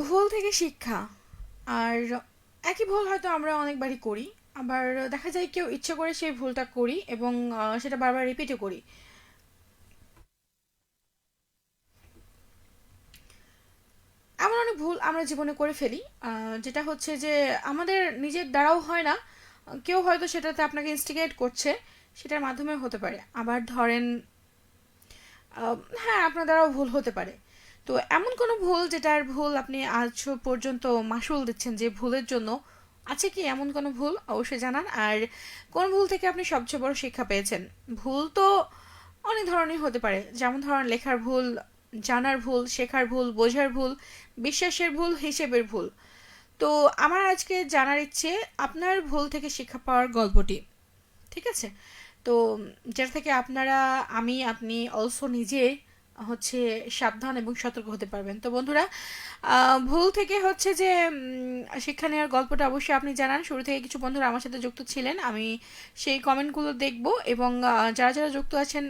ভুল থেকে শিক্ষা। আর একই ভুল হয়তো আমরা অনেকবারই করি। আবার দেখা যায় কেউ ইচ্ছে করে সেই ভুলটা করি এবং সেটা বারবার রিপিটও করি। এমন অনেক ভুল আমরা জীবনে করে ফেলি, যেটা হচ্ছে যে আমাদের নিজের দ্বারাও হয় না। কেউ হয়তো সেটাতে আপনাকে ইনস্টিগেট করছে, সেটার মাধ্যমে হতে পারে। আবার ধরেন হ্যাঁ, আপনার দ্বারাও ভুল হতে পারে। তো এমন কোনো ভুল যেটার ভুল আপনি আজ পর্যন্ত মাসুল দিচ্ছেন যে ভুলের জন্য, আছে কি এমন কোনো ভুল? অবশ্যই জানান। আর কোন ভুল থেকে আপনি সবচেয়ে বড় শিক্ষা পেয়েছেন? ভুল তো অনেক ধরনের হতে পারে, যেমন ধরেন লেখার ভুল, জানার ভুল, শেখার ভুল, বোঝার ভুল, বিশ্বাসের ভুল, হিসেবের ভুল। তো আমার আজকে জানার ইচ্ছে আপনার ভুল থেকে শিক্ষা পাওয়ার গল্পটি। ঠিক আছে? তো যেটা থেকে আপনারা, আমি, আপনি অলসো নিজে হচ্ছে সাবধান এবং সতর্ক হতে পারবেন। তো বন্ধুরা, ভুল থেকে হচ্ছে যে শিক্ষা নেওয়ার গল্পটা অবশ্যই আপনি জানান। শুরু থেকে কিছু বন্ধুরা আমার সাথে যুক্ত ছিলেন, আমি সেই কমেন্টগুলো দেখব এবং যারা যারা যুক্ত আছেন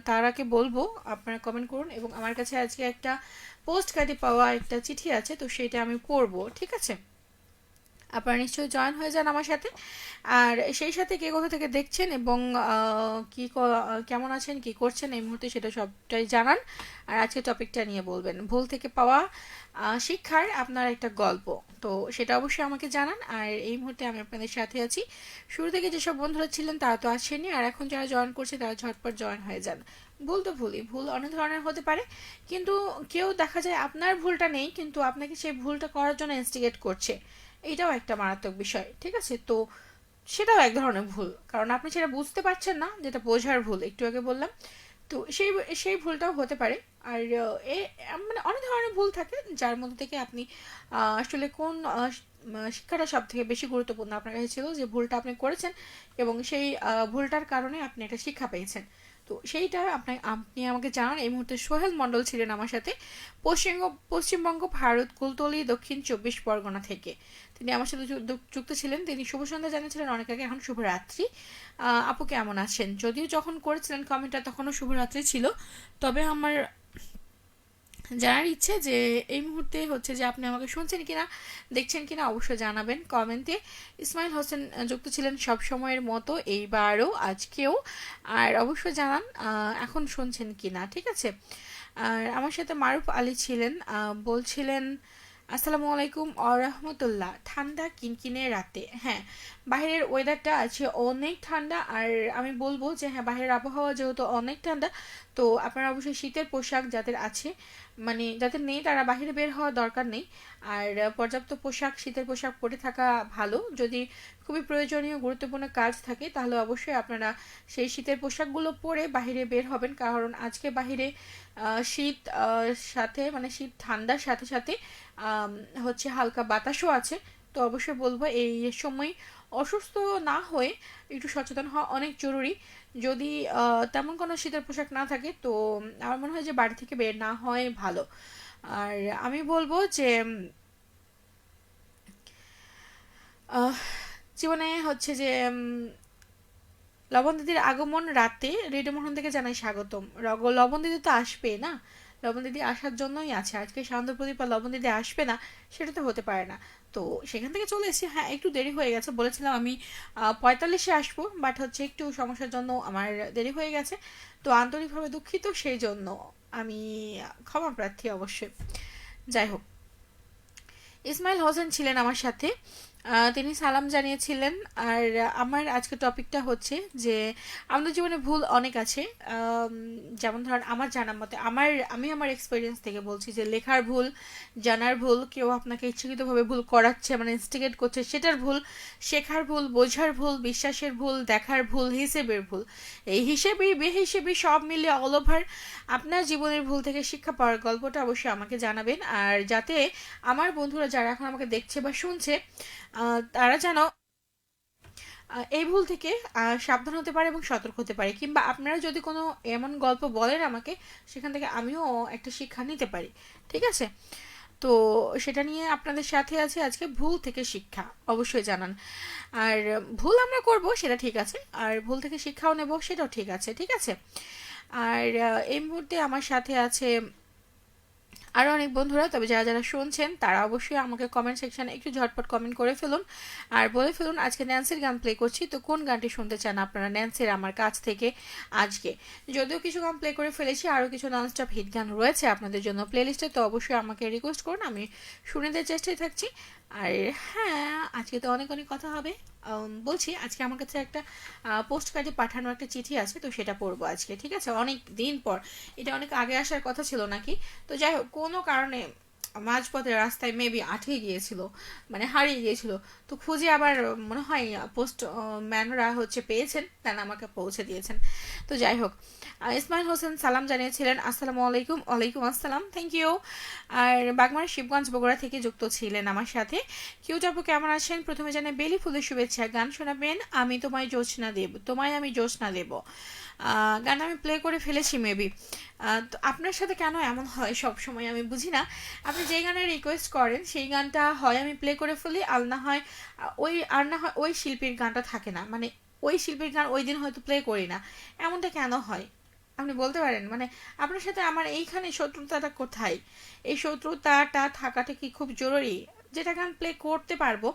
তারাকে বলবো আপনারা কমেন্ট করুন। এবং আমার কাছে আজকে একটা পোস্ট কার্ডে পাওয়া একটা চিঠি আছে, তো সেটা আমি পড়বো। ঠিক আছে? আপনারা নিশ্চয়ই জয়েন হয়ে যান আমার সাথে। আর সেই সাথে কে কোথা থেকে দেখছেন এবং কেমন আছেন, কি করছেন এই মুহূর্তে, সেটা সবটাই জানান। আর আজকে টপিকটা নিয়ে বলবেন ভুল থেকে পাওয়া শিক্ষার আপনার একটা গল্প। তো সেটা অবশ্যই আমাকে জানান। আর এই মুহূর্তে আমি আপনাদের সাথে আছি। শুরু থেকে যেসব বন্ধুরা ছিলেন তারা তো আসেনি, আর এখন যারা জয়েন করছে তারা ঝটপট জয়েন হয়ে যান। ভুল তো ভুলই, ভুল অনেক ধরনের হতে পারে। কিন্তু কেউ দেখা যায় আপনার ভুলটা নেই, কিন্তু আপনাকে সেই ভুলটা করার জন্য ইনস্টিগেট করছে। এইটাও একটা মারাত্মক বিষয়। ঠিক আছে? তো সেটাও এক ধরনের ভুল, কারণ আপনি সেটা বুঝতে পারছেন না, যেটা বোঝার ভুল একটু আগে বললাম। তো সেই সেই ভুলটাও হতে পারে। আর মানে অনেক ধরনের ভুল থাকে, যার মধ্যে থেকে আপনি আসলে কোন শিক্ষাটা সব থেকে বেশি গুরুত্বপূর্ণ আপনার কাছে ছিল, যে ভুলটা আপনি করেছেন এবং সেই ভুলটার কারণে আপনি একটা শিক্ষা পেয়েছেন। তো সেইটা আপনি আমাকে জানান। এই মুহূর্তে সোহেল মণ্ডল ছিলেন আমার সাথে, পশ্চিমবঙ্গ, ভারত, কুলতলি, দক্ষিণ 24 পরগনা থেকে। তিনি আমার সাথে যুক্ত ছিলেন। তিনি শুভ সন্ধ্যা জানিয়েছিলেন অনেক আগে, এখন শুভরাত্রি। আপু কেমন আছেন? যদিও যখন করেছিলেন কমেন্টটা তখনও শুভরাত্রি ছিল। তবে আমার জানার ইচ্ছে যে এই মুহূর্তে হচ্ছে যে আপনি আমাকে শুনছেন কিনা, দেখছেন কিনা অবশ্যই জানাবেন কমেন্টে। ইসমাইল হোসেন যুক্ত ছিলেন সব সময়ের মতো, এইবারও, আজকেও। আর অবশ্যই জানান এখন শুনছেন কিনা। ঠিক আছে? আর আমার সাথে মারুফ আলী ছিলেন, বলছিলেন আসসালামু আলাইকুম রহমতুল্লাহ, ঠান্ডা কিনকিনে রাতে। হ্যাঁ, বাইরের ওয়েদারটা আছে অনেক ঠান্ডা। আর আমি বলবো যে হ্যাঁ, বাইরের আবহাওয়া যেহেতু অনেক ঠান্ডা, তো আপনারা অবশ্যই শীতের পোশাক যাদের আছে, মানে যাদের নেই তারা বাইরে বের হওয়ার দরকার নেই। আর পর্যাপ্ত পোশাক, শীতের পোশাক পরে থাকা ভালো। যদি খুবই প্রয়োজনীয় গুরুত্বপূর্ণ কাজ থাকে তাহলে অবশ্যই আপনারা সেই শীতের পোশাকগুলো পরে বাইরে বের হবেন, কারণ আজকে বাইরে শীত সাথে, মানে শীত ঠান্ডার সাথে সাথে আম, হচ্ছে হালকা বাতাসও আছে। তো অবশ্যই বলবো এই সময় অসুস্থ না হয়ে একটু সচেতন হওয়া অনেক জরুরি। যদি তেমন কোনো শীতের পোশাক না থাকে তো আমার মনে হয় যে বাড়ি থেকে বের না হয় ভালো। আর আমি বলবো যে আহ, জীবনে হচ্ছে যে লবণ দিদির আগমন রাতে রেডিও মোহন থেকে জানাই স্বাগতম। লবণ দিদি তো আসবে না, লবণ দিদি আসার জন্যই আছে। আজকে সান্ধ্য প্রদীপ আর লবণ দিদি আসবে না, সেটা তো হতে পারে না। তো সেখান থেকে চলে এসেছি। হ্যাঁ, একটু দেরি হয়ে গেছে, বলেছিলাম আমি 45-এ আসবো, বাট হচ্ছে একটু সমস্যার জন্য আমার দেরি হয়ে গেছে। তো আন্তরিকভাবে দুঃখিত সেই জন্য। আমি ক্ষমা প্রার্থী অবশ্যই। যাই হোক, ইসমাইল হোসেন ছিলেন আমার সাথে, তিনি সালাম জানিয়েছিলেন। আর আমার আজকের টপিকটা হচ্ছে যে আমাদের জীবনে ভুল অনেক আছে। আম, যেমন ধরেন আমার জানার মতে, আমি আমার এক্সপিরিয়েন্স থেকে বলছি যে লেখার ভুল, জানার ভুল, কেউ আপনাকে ইচ্ছাকৃতভাবে ভুল করাচ্ছে মানে ইনস্টিগেট করছে সেটার ভুল, শেখার ভুল, বোঝার ভুল, বিশ্বাসের ভুল, দেখার ভুল, হিসেবের ভুল। এই হিসেবে বেহিসেবি সব মিলে অল ওভার আপনার জীবনের ভুল থেকে শিক্ষা পাওয়ার গল্পটা অবশ্যই আমাকে জানাবেন। আর যাতে আমার বন্ধুরা যারা এখন আমাকে দেখছে বা শুনছে তারা যেন এই ভুল থেকে সাবধান হতে পারে এবং সতর্ক হতে পারে, কিংবা আপনারা যদি কোনো এমন গল্প বলেন আমাকে, সেখান থেকে আমিও একটা শিক্ষা নিতে পারি। ঠিক আছে? তো সেটা নিয়ে আপনাদের সাথে আছে আজকে, ভুল থেকে শিক্ষা অবশ্যই জানান। আর ভুল আমরা করব সেটা ঠিক আছে, আর ভুল থেকে শিক্ষাও নেব সেটাও ঠিক আছে। ঠিক আছে? আর এই মুহূর্তে আমার সাথে আছে আরও অনেক বন্ধুরা, তবে যারা যারা শুনছেন তারা অবশ্যই আমাকে কমেন্ট সেকশনে একটু ঝটপট কমেন্ট করে ফেলুন আর বলে ফেলুন আজকে ন্যান্সির গান প্লে করছি, তো কোন গানটি শুনতে চান আপনারা ন্যান্সির আমার কাছ থেকে আজকে। যদিও কিছু গান প্লে করে ফেলেছি, আরও কিছু ননস্টপ হিট গান রয়েছে আপনাদের জন্য প্লেলিস্টে, তো অবশ্যই আমাকে রিকোয়েস্ট করুন, আমি শুনে দেওয়ার চেষ্টায় থাকছি। আর হ্যাঁ, আজকে তো অনেক অনেক কথা হবে। বলছি আজকে আমার কাছে একটা পোস্ট কার্ডে পাঠানো একটা চিঠি আছে, তো সেটা পড়বো আজকে, ঠিক আছে? অনেক দিন পর, এটা অনেক আগে আসার কথা ছিল নাকি, তো যাই হোক কোনো কারণে মাঝপথে রাস্তায় মেবি আটকে গিয়েছিল, মানে হারিয়ে গিয়েছিল, তো খুঁজে আবার মনে হয় পোস্ট ম্যানরা হচ্ছে পেয়েছেন, দেন আমাকে পৌঁছে দিয়েছেন। তো যাই হোক, ইসমাইল হোসেন সালাম জানিয়েছিলেন, আসসালামু আলাইকুম। ওয়ালাইকুম আসসালাম, থ্যাংক ইউ। আর বাগমারা শিবগঞ্জ বগুড়া থেকে যুক্ত ছিলেন আমার সাথে। কেউ যাবো, কেমন আছেন? প্রথমে জানাই বেলি ফুলের শুভেচ্ছা। গান শোনাবেন আমি তোমায় জোছনা দেব, তোমায় আমি জোছনা দেব। গান আমি প্লে করে ফেলেছি মেবি। তো আপনার সাথে কেন এমন হয় সব সময় আমি বুঝি না। আপনি যেই গানের রিকোয়েস্ট করেন সেই গানটা হয় আমি প্লে করে ফেলি, আর না হয় ওই শিল্পীর গানটা থাকে না, মানে ওই শিল্পীর গান ওই দিন হয়তো প্লে করি না। এমনটা কেন হয় আপনি বলতে পারেন? মানে আপনার সাথে আমার এইখানে শত্রুতাটা কোথায়? এই শত্রুতাটা থাকাটা কি খুব জরুরি? যেটা গান প্লে করতে পারবো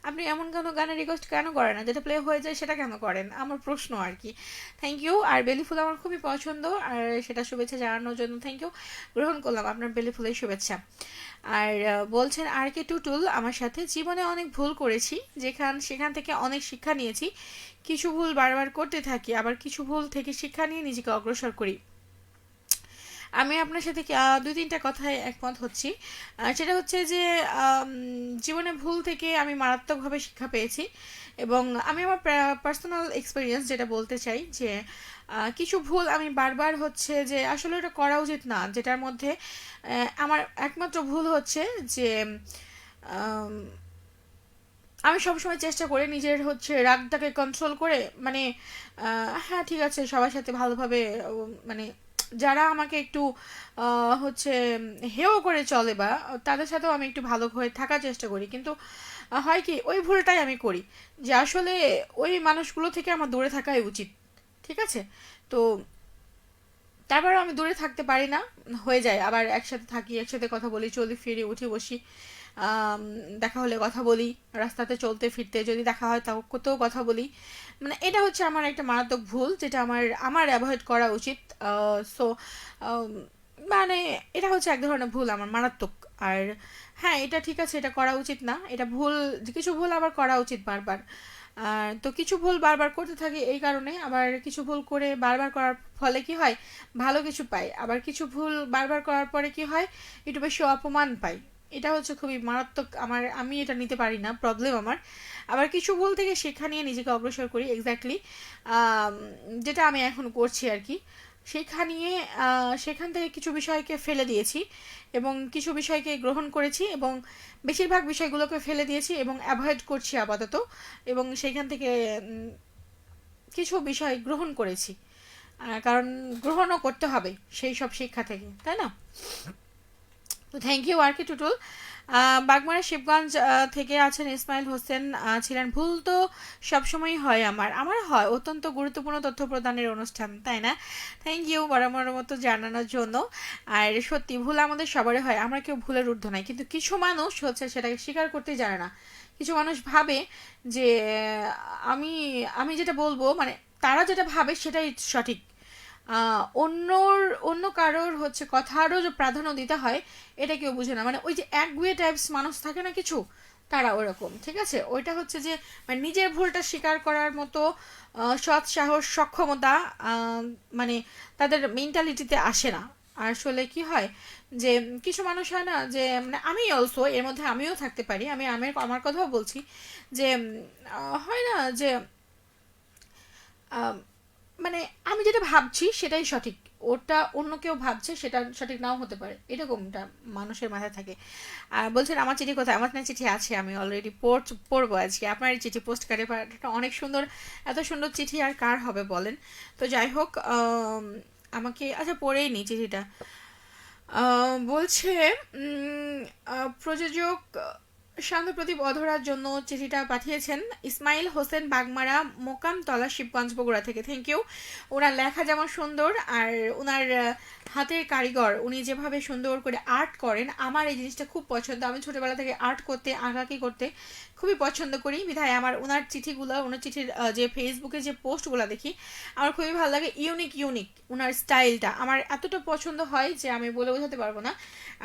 আপনি এমন কোনো গানের রিকোয়েস্ট কেন করেন না? যেটা প্লে হয়ে যায় সেটা কেন করেন? আমার প্রশ্ন আর কি। Thank you. আর বেলি ফুল আমার খুবই পছন্দ, আর সেটা শুভেচ্ছা জানানোর জন্য থ্যাংক ইউ। গ্রহণ করলাম আপনার বেলি ফুলের শুভেচ্ছা। আর বলছেন আর কে টুটুল আমার সাথে, জীবনে অনেক ভুল করেছি, সেখান থেকে অনেক শিক্ষা নিয়েছি। কিছু ভুল বারবার করতে থাকি, আবার কিছু ভুল থেকে শিক্ষা নিয়ে নিজেকে অগ্রসর করি। আমি আপনার সাথে দুই তিনটা কথায় একমত হচ্ছি। সেটা হচ্ছে যে জীবনে ভুল থেকে আমি মারাত্মকভাবে শিক্ষা পেয়েছি, এবং আমি আমার পার্সোনাল এক্সপিরিয়েন্স যেটা বলতে চাই যে কিছু ভুল আমি বারবার হচ্ছে যে আসলে এটা করা উচিত না, যেটার মধ্যে আমার একমাত্র ভুল হচ্ছে যে আম, আমি সবসময় চেষ্টা করি নিজের হচ্ছে রাগটাকে কন্ট্রোল করে, মানে হ্যাঁ ঠিক আছে সবার সাথে ভালোভাবে, মানে যারা আমাকে একটু হচ্ছে হেয় করে চলে বা তাদের সাথেও আমি একটু ভালো হয়ে থাকার চেষ্টা করি, কিন্তু হয় কি ওই ভুলটাই আমি করি, যে আসলে ওই মানুষগুলো থেকে আমার দূরে থাকাই উচিত, ঠিক আছে? তো তারপর আমি দূরে থাকতে পারি না, হয়ে যায় আবার একসাথে থাকি, একসাথে কথা বলি, চলি ফিরি, উঠি বসি, আম, দেখা হলে কথা বলি, রাস্তাতে চলতে ফিরতে যদি দেখা হয় তাও কোথাও কথা বলি। মানে এটা হচ্ছে আমার একটা মারাত্মক ভুল, যেটা আমার আমার অ্যাভয়েড করা উচিত। সো মানে এটা হচ্ছে এক ধরনের ভুল আমার মারাত্মক। আর হ্যাঁ এটা ঠিক আছে, এটা করা উচিত না, এটা ভুল। কিছু ভুল আবার করা উচিত বারবার। তো কিছু ভুল বারবার করতে থাকি এই কারণে, আবার কিছু ভুল করে বারবার করার ফলে কি হয়, ভালো কিছু পাই, আবার কিছু ভুল বারবার করার পরে কি হয়, একটু বেশি অপমান পাই। এটা হচ্ছে খুবই মারাত্মক আমার, আমি এটা নিতে পারি না, প্রবলেম আমার। আবার কিছু ভুল থেকে শেখা নিয়ে নিজেকে অগ্রসর করি, এক্স্যাক্টলি যেটা আমি এখন করছি আর কি। শেখা নিয়ে সেখান থেকে কিছু বিষয়কে ফেলে দিয়েছি এবং কিছু বিষয়কে গ্রহণ করেছি, এবং বেশিরভাগ বিষয়গুলোকে ফেলে দিয়েছি এবং অ্যাভয়েড করছি আপাতত, এবং সেখান থেকে কিছু বিষয় গ্রহণ করেছি, কারণ গ্রহণও করতে হবে সেই সব শিক্ষা থেকে, তাই না? তো থ্যাংক ইউ আর কি টুটুল। বাগমারা শিবগঞ্জ থেকে আছেন ইসমাইল হোসেন, ছিলেন। ভুল তো সবসময়ই হয়, আমার হয় অত্যন্ত গুরুত্বপূর্ণ তথ্য প্রদানের অনুষ্ঠান, তাই না? থ্যাংক ইউ বরাবর মতো জানানোর জন্য। আর সত্যি ভুল আমাদের সবারই হয়, আমরা কেউ ভুলের ঊর্ধ্ব নাই, কিন্তু কিছু মানুষ হচ্ছে সেটাকে স্বীকার করতেই জানে না। কিছু মানুষ ভাবে যে আমি আমি যেটা বলবো, মানে তারা যেটা ভাবে সেটাই সঠিক। অন্য কারোর হচ্ছে কথারও যে প্রাধান্য দিতে হয় এটা কেউ বুঝে না, মানে ওই যে একগুয়ে টাইপস মানুষ থাকে না কিছু, তারা ওরকম, ঠিক আছে? ওইটা হচ্ছে যে মানে নিজের ভুলটা স্বীকার করার মতো সৎ সাহস সক্ষমতা মানে তাদের মেন্টালিটিতে আসে না। আসলে কি হয় যে কিছু মানুষ হয় না যে, মানে আমি অলসো এর মধ্যে আমিও থাকতে পারি, আমি আমার কথাও বলছি যে হয় না যে আম, মানে আমি যেটা ভাবছি সেটাই সঠিক, ওটা অন্য কেউ ভাবছে সেটা সঠিক নাও হতে পারে, এরকমটা মানুষের মাথায় থাকে। আর বলছেন আমার চিঠি কোথায়? আমার না চিঠি আছে, আমি অলরেডি পড়বো আজকে। আপনার এই চিঠি পোস্ট কার্ডে পাঠাটা অনেক সুন্দর, এত সুন্দর চিঠি আর কার হবে বলেন? তো যাই হোক, আমাকে আচ্ছা পড়েই নি চিঠিটা। বলছে প্রযোজক শান্তপ্রদীপ অধরার জন্য চিঠিটা পাঠিয়েছেন ইসমাইল হোসেন বাগমারা মোকামতলা শিবগঞ্জ বগুড়া থেকে। Thank you. ওনার লেখা যেমন সুন্দর আর ওনার হাতের কারিগর, উনি যেভাবে সুন্দর করে আর্ট করেন, আমার এই জিনিসটা খুব পছন্দ। আমি ছোটবেলা থেকে আর্ট করতে, আঁকাকি করতে খুবই পছন্দ করি, বিধায় আমার ওনার চিঠিগুলো, ওনার চিঠির যে ফেসবুকে যে পোস্টগুলো দেখি আমার খুবই ভালো লাগে। ইউনিক ইউনিক ওনার স্টাইলটা আমার এতটা পছন্দ হয় যে আমি বলে বোঝাতে পারবো না।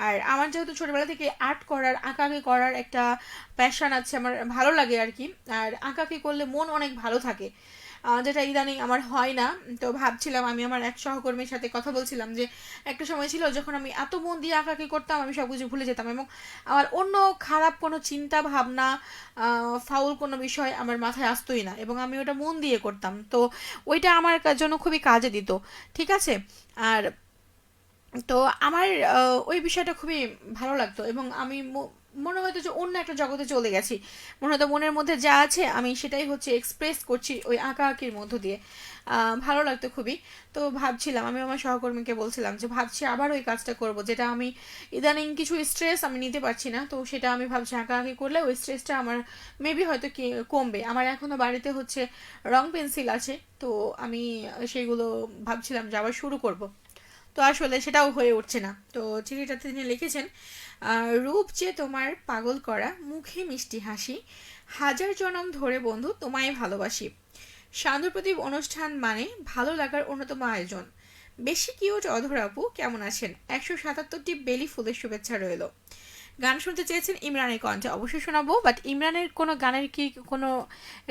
আর আমার যেহেতু ছোটবেলা থেকে আর্ট করার, আঁকাআঁকি করার একটা প্যাশন আছে, আমার ভালো লাগে আর কি। আর আঁকাআঁকি করলে মন অনেক ভালো থাকে, যেটা ইদানিং আমার হয় না। তো ভাবছিলাম, আমি আমার এক সহকর্মীর সাথে কথা বলছিলাম যে একটা সময় ছিল যখন আমি এত মন দিয়ে আঁকাআঁকি করতাম, আমি সব কিছু ভুলে যেতাম এবং আমার অন্য খারাপ কোনো চিন্তা ভাবনা, ফাউল কোনো বিষয় আমার মাথায় আসতোই না এবং আমি ওটা মন দিয়ে করতাম। তো ওইটা আমার জন্য খুবই কাজে দিত। ঠিক আছে। আর তো আমার ওই বিষয়টা খুবই ভালো লাগতো এবং আমি মনে হতো যে অন্য একটা জগতে চলে গেছি। মনে হতো মনের মধ্যে যা আছে আমি সেটাই হচ্ছে এক্সপ্রেস করছি ওই আঁকা আঁকির মধ্য দিয়ে। ভালো লাগতো খুবই। তো ভাবছিলাম, আমি আমার সহকর্মীকে বলছিলাম যে ভাবছি আবার ওই কাজটা করব, যেটা আমি ইদানিং কিছু স্ট্রেস আমি নিতে পারছি না, তো সেটা আমি ভাবছি আঁকা আঁকি করলে ওই স্ট্রেসটা আমার মেবি হয়তো কি কমবে। আমার এখনো বাড়িতে হচ্ছে রং পেন্সিল আছে, তো আমি সেইগুলো ভাবছিলাম যে আবার শুরু করব। তো আসলে সেটাও হয়ে উঠছে না। তো চিঠিটাতে তিনি লিখেছেন, রূপ যে তোমার পাগল করা, মুখে মিষ্টি হাসি, হাজার জনম ধরে বন্ধু তোমায় ভালোবাসি। সান্ধ্যপ্রদীপ অনুষ্ঠান মানে ভালো লাগার অন্যতম আয়োজন। বেশি কিউট অধর আপু কেমন আছেন? 177টি বেলি ফুলের শুভেচ্ছা রইল। গান শুনতে চেয়েছেন ইমরানের কণ্ঠে, অবশ্যই শোনাবো। বাট ইমরানের কোনো গানের কি কোনো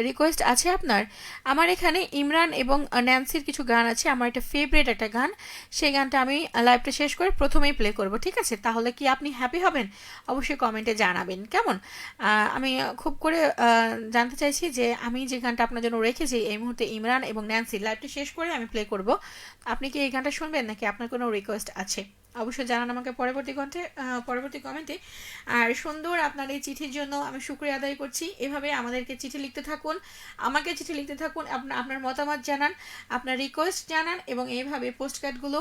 রিকোয়েস্ট আছে আপনার? আমার এখানে ইমরান এবং ন্যান্সির কিছু গান আছে, আমার একটা ফেভারিট একটা গান, সেই গানটা আমি লাইভটা শেষ করে প্রথমেই প্লে করব, ঠিক আছে? তাহলে কি আপনি হ্যাপি হবেন? অবশ্যই কমেন্টে জানাবেন কেমন। আমি খুব করে জানতে চাইছি যে আমি যে গানটা আপনার জন্য রেখেছি এই মুহূর্তে ইমরান এবং ন্যান্সি, লাইভটা শেষ করে আমি প্লে করব। আপনি কি এই গানটা শুনবেন নাকি আপনার কোনো রিকোয়েস্ট আছে? অবশ্যই জানান আমাকে পরবর্তী কমেন্টে। আর সুন্দর আপনার এই চিঠির জন্য আমি শুকরিয়া আদায় করছি। এভাবে আমাদেরকে চিঠি লিখতে থাকুন, আমাকে চিঠি লিখতে থাকুন, আপনার মতামত জানান, আপনার রিকোয়েস্ট জানান এবং এইভাবে পোস্ট কার্ডগুলো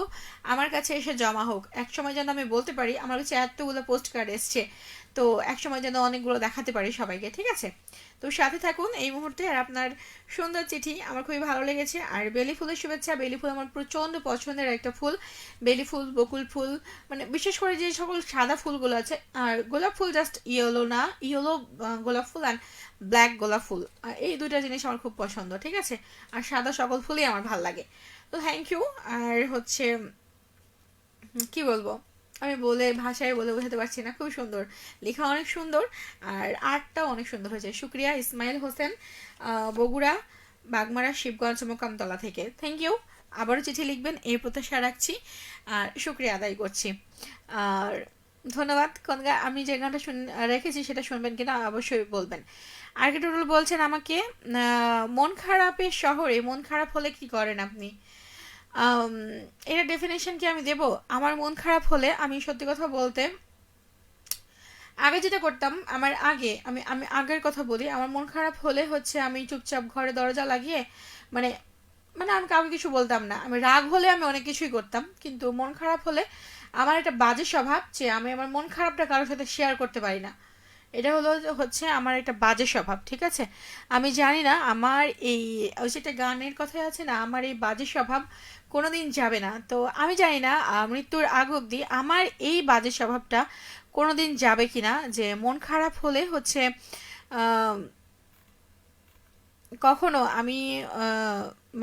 আমার কাছে এসে জমা হোক। একসময় যেন আমি বলতে পারি আমার কাছে এতগুলো পোস্ট কার্ড এসছে, তো একসময় যেন অনেকগুলো দেখাতে পারি সবাইকে, ঠিক আছে? তো সাথে থাকুন এই মুহূর্তে। আর আপনার সুন্দর চিঠি আমার খুবই ভালো লেগেছে। আর বেলি ফুলের শুভেচ্ছা। বেলি ফুল আমার প্রচণ্ড পছন্দের একটা ফুল। বেলি ফুল, বকুল ফুল, মানে বিশেষ করে যে সকল সাদা ফুলগুলো আছে। আর গোলাপ ফুল জাস্ট ইয়েলো না, ইয়েলো গোলাপ ফুল আর ব্ল্যাক গোলাপ ফুল, এই দুইটা জিনিস আমার খুব পছন্দ, ঠিক আছে? আর সাদা সকল ফুলই আমার ভালো লাগে। তো থ্যাংক ইউ। আর হচ্ছে কি বলবো, আমি ভাষায় বলে বোঝাতে পারছি না। খুব সুন্দর লেখা, অনেক সুন্দর। আর আর্টটাও অনেক সুন্দর হয়েছে। শুক্রিয়া ইসমাইল হোসেন, বগুড়া বাগমারা শিবগঞ্জ মোকামতলা থেকে। Thank you. আবারও চিঠি লিখবেন এই প্রত্যাশা রাখছি আর শুক্রিয়া আদায় করছি। আর ধন্যবাদ। আমি যে গানটা রেখেছি সেটা শুনবেন কিনা অবশ্যই বলবেন। আর্কিটেক্টর বলছেন আমাকে, মন খারাপের শহরে মন খারাপ হলে কি করেন আপনি? আম, এটা ডেফিনেশন কি আমি দেব? আমার মন খারাপ হলে আমি সত্যি কথা বলতে আগে যেটা করতাম, আমার আগে আমি আমি আগের কথা বলি, আমার মন খারাপ হলে হচ্ছে আমি চুপচাপ ঘরে দরজা লাগিয়ে, মানে মানে আমি কাউকে কিছু বলতাম না। আমি রাগ হলে আমি অনেক কিছুই করতাম, কিন্তু মন খারাপ হলে আমার একটা বাজে স্বভাব যে আমি আমার মন খারাপটা কারোর সাথে শেয়ার করতে পারি না। এটা হচ্ছে আমার একটা বাজে স্বভাব, ঠিক আছে? আমি জানি না আমার এই, ওই যেটা গানের কথাই আছে না, আমার এই বাজে স্বভাব কোনোদিন যাবে না। তো আমি জানি না মৃত্যুর আগ অবধি আমার এই বাজে স্বভাবটা কোনোদিন যাবে কিনা, যে মন খারাপ হলে হচ্ছে আহ, কখনো আমি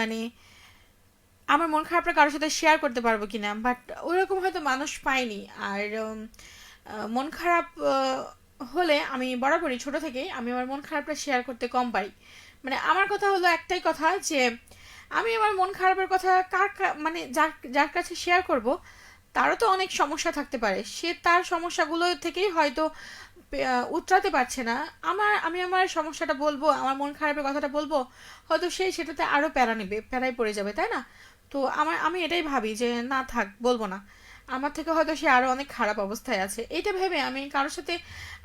মানে আমার মন খারাপটা কারোর সাথে শেয়ার করতে পারবো কিনা, বাট ওইরকম হয়তো মানুষ পাইনি। আর মন খারাপ হলে আমি বরাবরই ছোট থেকেই আমি আমার মন খারাপটা শেয়ার করতে কম পারি। মানে আমার কথা হলো একটাই কথা, যে আমি আমার মন খারাপের কথা মানে যার যার কাছে শেয়ার করব তারও তো অনেক সমস্যা থাকতে পারে, সে তার সমস্যাগুলো থেকেই হয়তো উতরাতে পারছে না। আমি আমার সমস্যাটা বলবো, আমার মন খারাপের কথাটা বলবো, হয়তো সে সেটাতে আরো প্যারা নেবে, প্যারায় পড়ে যাবে, তাই না? তো আমি এটাই ভাবি যে না থাক, বলবো না। আমার থেকে হয়তো সে আরো অনেক খারাপ অবস্থায় আছে, এইটা ভেবে আমি কারোর সাথে,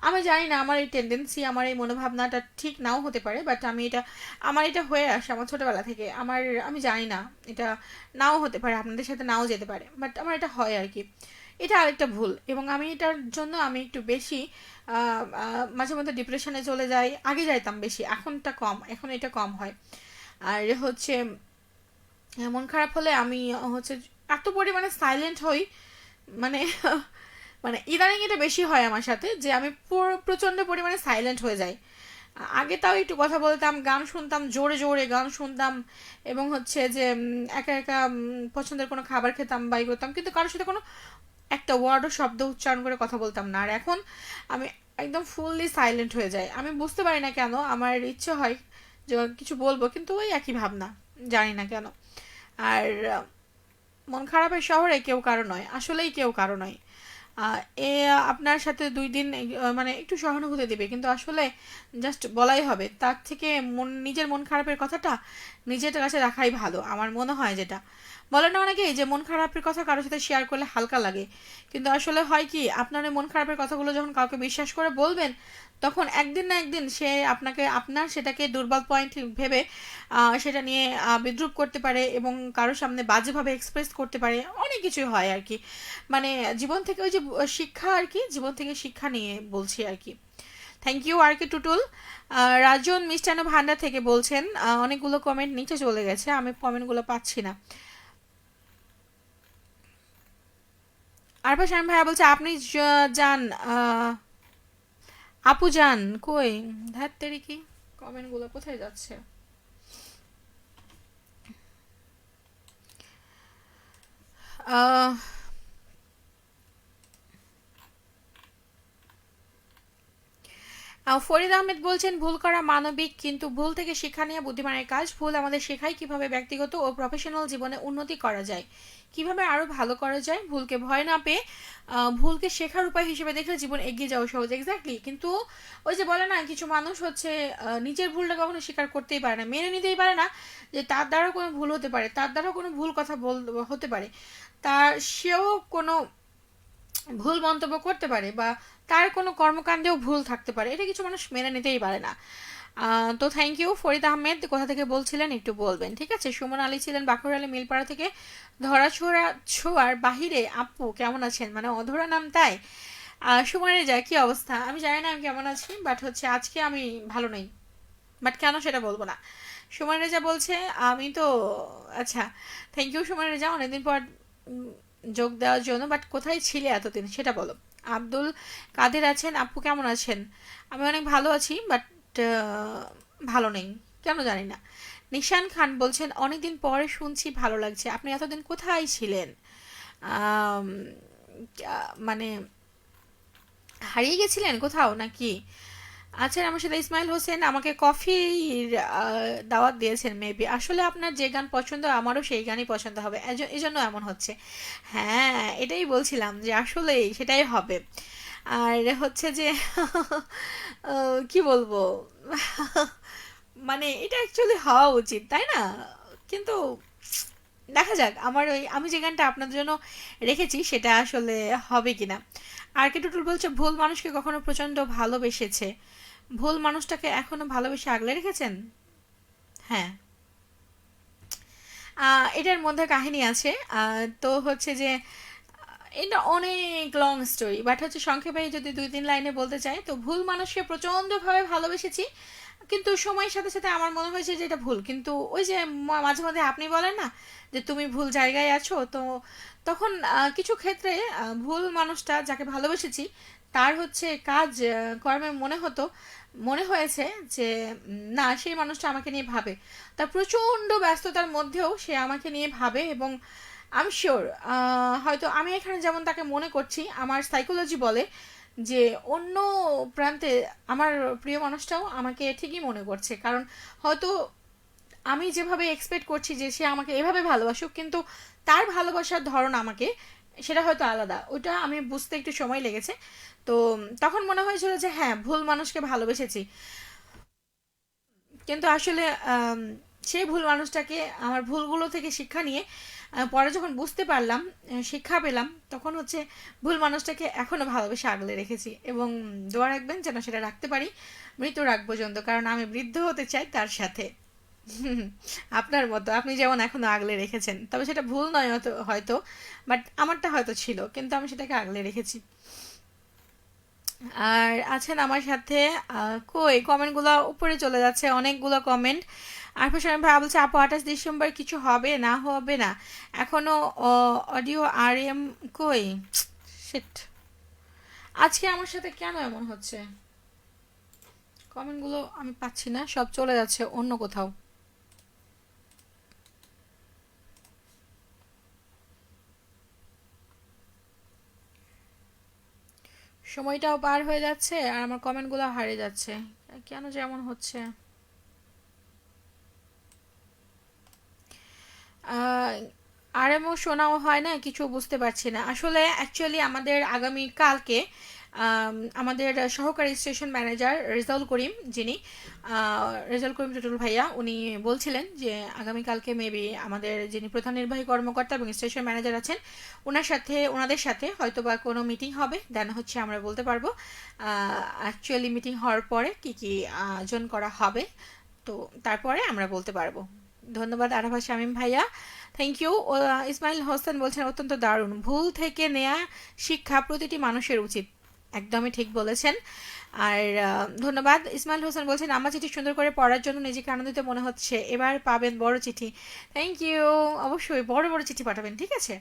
আমি জানি না আমার এই টেন্ডেন্সি, আমার এই মনোভাবনাটা ঠিক নাও হতে পারে, বাট আমার এটা হয়ে আসে আমার ছোটবেলা থেকে। আমি জানি না, এটা নাও হতে পারে, আপনাদের সাথে নাও যেতে পারে, বাট আমার এটা হয় আর কি। এটা আরেকটা ভুল, এবং আমি এটার জন্য আমি একটু বেশি মাঝে মধ্যে ডিপ্রেশনে চলে যাই। আগে যাইতাম বেশি, এখনটা কম, এখন এটা কম হয়। আর হচ্ছে মন খারাপ হলে আমি হচ্ছে এত পরিমাণে সাইলেন্ট হই, মানে মানে ইদানিং এটা বেশি হয় আমার সাথে, যে আমি প্রচন্ড পরিমাণে সাইলেন্ট হয়ে যাই। আগে তাও একটু কথা বলতাম, গান শুনতাম, জোরে জোরে গান শুনতাম, এবং হচ্ছে যে একা একা পছন্দের কোনো খাবার খেতাম, বাই করতাম, কিন্তু কারোর সাথে কোনো একটা ওয়ার্ডও শব্দ উচ্চারণ করে কথা বলতাম না। আর এখন আমি একদম ফুললি সাইলেন্ট হয়ে যাই। আমি বুঝতে পারি না কেন, আমার ইচ্ছে হয় যে কিছু বলবো, কিন্তু ওই একই ভাবনা, জানি না কেন। আর মন খারাপের শহরে কেউ কারো নয়, আসলেই কেউ কারো নয়। এ আপনার সাথে 2 দিন মানে একটু সহানুভূতি দেবে, কিন্তু আসলে জাস্ট বলাই হবে। তার থেকে নিজের মন খারাপের কথাটা নিজের কাছে রাখাই ভালো, আমার মনে হয়। যেটা বলে না অনেকেই যে মন খারাপের কথা কারোর সাথে শেয়ার করলে হালকা লাগে, কিন্তু আসলে হয় কি, আপনার ওই মন খারাপের কথাগুলো যখন কাউকে বিশ্বাস করে বলবেন, তখন একদিন না একদিন সে আপনাকে আপনার সেটাকে দুর্বল পয়েন্ট ভেবে সেটা নিয়ে বিদ্রূপ করতে পারে, এবং কারোর সামনে বাজেভাবে এক্সপ্রেস করতে পারে, অনেক কিছুই হয় আর কি। মানে জীবন থেকে ওই যে শিক্ষা আর কি, জীবন থেকে শিক্ষা নিয়ে বলছি আর কি। থ্যাংক ইউ আর কি টুটুল। রাজন মিষ্টান্ন ভান্ডার থেকে বলছেন, অনেকগুলো কমেন্ট নিচে চলে গেছে, আমি কমেন্টগুলো পাচ্ছি না। আরফা শামীম ভাইয়া বলছে আপনি যান, আপু যান কই, ধ্যাত তেরি কি, কমেন্টগুলো কোথায় যাচ্ছে? আহ ফরিদ আহমেদ বলছেন ভুল করা মানবিক, কিন্তু ভুল থেকে শিক্ষা নেওয়া বুদ্ধিমানের কাজ। ভুল আমাদের শেখায় কিভাবে ব্যক্তিগত ও প্রফেশনাল জীবনে উন্নতি করা যায়, কিভাবে আরো ভালো করা যায়। ভুলকে ভয় না পেয়ে ভুলকে শেখার উপায় হিসেবে দেখলে জীবন এগিয়ে যাওয়া সহজ। এক্স্যাক্টলি, কিন্তু ওই যে বলে না, কিছু মানুষ হচ্ছে নিজের ভুলটা কখনো স্বীকার করতেই পারে না, মেনে নিতেই পারে না যে তার দ্বারা কোনো ভুল হতে পারে, তার দ্বারা কোনো ভুল কথা হতে পারে, তার সেও কোনো ভুল মন্তব্য করতে পারে, বা তার কোনো কর্মকাণ্ডেও ভুল থাকতে পারে, এটা কিছু মানুষ মেনে নিতেই পারে না। তো থ্যাংক ইউ। ফরিদ আহমেদ কোথা থেকে বলছিলেন একটু বলবেন, ঠিক আছে? সুমন আলী ছিলেন বাঁকুড়ালী মিলপাড়া থেকে। ধরা ছোঁড়া ছোঁয়ার বাহিরে আপু কেমন আছেন, মানে অধরা নাম তাই। সুমনের যা কি অবস্থা, আমি জানি না আমি কেমন আছি, বাট হচ্ছে আজকে আমি ভালো নেই, বাট কেন সেটা বলবো না। সুমন রেজা বলছে আমি তো, আচ্ছা, থ্যাংক ইউ সুমন রেজা, অনেকদিন পর উম, যোগ দেওয়ার জন্য। বাট কোথায় ছিলে এতদিন সেটা বলো। আব্দুল কাদের আছেন, আপু কেমন আছেন? আমি অনেক ভালো আছি, বাট ভালো নেই, কেন জানি না। নিশান খান বলছেন অনেকদিন পরে শুনছি, ভালো লাগছে। আপনি এতদিন কোথায় ছিলেন? আম, মানে হারিয়ে গেছিলেন কোথাও নাকি? আচ্ছা, আমার সাথে ইসমাইল হোসেন আমাকে কফির দাওয়াত দিয়েছেন মেবি। আসলে আপনার যে গান পছন্দ আমারও সেই গানই পছন্দ হবে, এজন্য এমন হচ্ছে। হ্যাঁ, এটাই বলছিলাম যে আসলেই সেটাই হবে। আর হচ্ছে যে কি বলবো, মানে এটা অ্যাকচুয়ালি হওয়া উচিত, তাই না? কিন্তু দেখা যাক, আমার ওই আমি যে গানটা আপনাদের জন্য রেখেছি সেটা আসলে হবে কিনা। আর কে টুটুল বলছে ভুল মানুষকে কখনো প্রচন্ড ভালোবেসেছে, ভুল মানুষটাকে এখনো ভালোবেসে আগলে রেখেছেন। হ্যাঁ, এটার মধ্যে কাহিনী আছে। তো হচ্ছে যে এটা অনেক লং স্টোরি, বাট হচ্ছে সংক্ষেপে যদি 2-3 লাইনে বলতে চাই, তো ভুল মানুষকে প্রচন্ডভাবে ভালোবেসেছি, কিন্তু সময়ের সাথে সাথে আমার মনে হয়েছে যে এটা ভুল। কিন্তু ওই যে মাঝে মাঝে আপনি বলেন না যে তুমি ভুল জায়গায় আছো, তো তখন কিছু ক্ষেত্রে ভুল মানুষটা যাকে ভালোবেসেছি তার হচ্ছে কাজ কর্মে মনে হয়েছে যে না, সেই মানুষটা আমাকে নিয়ে ভাবে, তার প্রচণ্ড ব্যস্ততার মধ্যেও সে আমাকে নিয়ে ভাবে। এবং আমি শিওর, হয়তো আমি এখানে যেমন তাকে মনে করছি, আমার সাইকোলজি বলে যে অন্য প্রান্তে আমার প্রিয় মানুষটাও আমাকে ঠিকই মনে করছে। কারণ হয়তো আমি যেভাবে এক্সপেক্ট করছি যে সে আমাকে এভাবে ভালোবাসুক, কিন্তু তার ভালোবাসার ধরন আমাকে সেটা হয়তো আলাদা, ওটা আমি বুঝতে একটু সময় লেগেছে। তো তখন মনে হয়েছিল যে হ্যাঁ, ভুল মানুষকে ভালোবেসেছি, কিন্তু আসলে আম, সেই ভুল মানুষটাকে আমার ভুলগুলো থেকে শিক্ষা নিয়ে পরে যখন বুঝতে পারলাম, শিক্ষা পেলাম, তখন হচ্ছে ভুল মানুষটাকে এখনো ভালোবেসে আগলে রেখেছি। এবং দোয়া রাখবেন যেন সেটা রাখতে পারি মৃত্যুর আগ পর্যন্ত, কারণ আমি বৃদ্ধ হতে চাই তার সাথে। হুম, আপনার মতো আপনি যেমন এখনো আগলে রেখেছেন, তবে সেটা ভুল নয় হয়তো হয়তো, বাট আমারটা হয়তো ছিল, কিন্তু আমি সেটাকে আগলে রেখেছি। আর আছেন আমার সাথে, কই কমেন্টগুলো উপরে চলে যাচ্ছে, অনেকগুলো কমেন্ট। আর প্রশান্ত ভাই বলছে আপু 28 ডিসেম্বর কিছু হবে না, হবে না এখনো। অডিও আর এম কই, শিট, আজকে আমার সাথে কেন এমন হচ্ছে? কমেন্টগুলো আমি পাচ্ছি না, সব চলে যাচ্ছে অন্য কোথাও। সময়টাও পার হয়ে যাচ্ছে আর আমার কমেন্টগুলো হারিয়ে যাচ্ছে, কেন যে এমন হচ্ছে? আরএমও শোনাও হয় না, কিছু বুঝতে পারছি না আসলে। অ্যাকচুয়ালি আমাদের আগামী কালকে আমাদের সহকারী স্টেশন ম্যানেজার রেজাউল করিম, যিনি রেজাউল করিম টুটুল ভাইয়া, উনি বলছিলেন যে আগামীকালকে মেবি আমাদের যিনি প্রধান নির্বাহী কর্মকর্তা এবং স্টেশন ম্যানেজার আছেন, ওনাদের সাথে হয়তো বা কোনো মিটিং হবে, দেন হচ্ছে আমরা বলতে পারবো অ্যাকচুয়ালি মিটিং হওয়ার পরে কি কি আয়োজন করা হবে। তো তারপরে আমরা বলতে পারবো। ধন্যবাদ আরাফা শামীম ভাইয়া, থ্যাংক ইউ। ইসমাইল হোসেন বলছেন অত্যন্ত দারুণ, ভুল থেকে নেয়া শিক্ষা প্রতিটি মানুষের উচিত। একদমই ঠিক বলেছেন। আর ধন্যবাদ। ইসমাইল হোসেন বলছেন আমার চিঠি সুন্দর করে পড়ার জন্য নিজেকে আনন্দিত মনে হচ্ছে, এবার পাবেন বড় চিঠি। Thank you. অবশ্যই বড় বড় চিঠি পাঠাবেন, ঠিক আছে?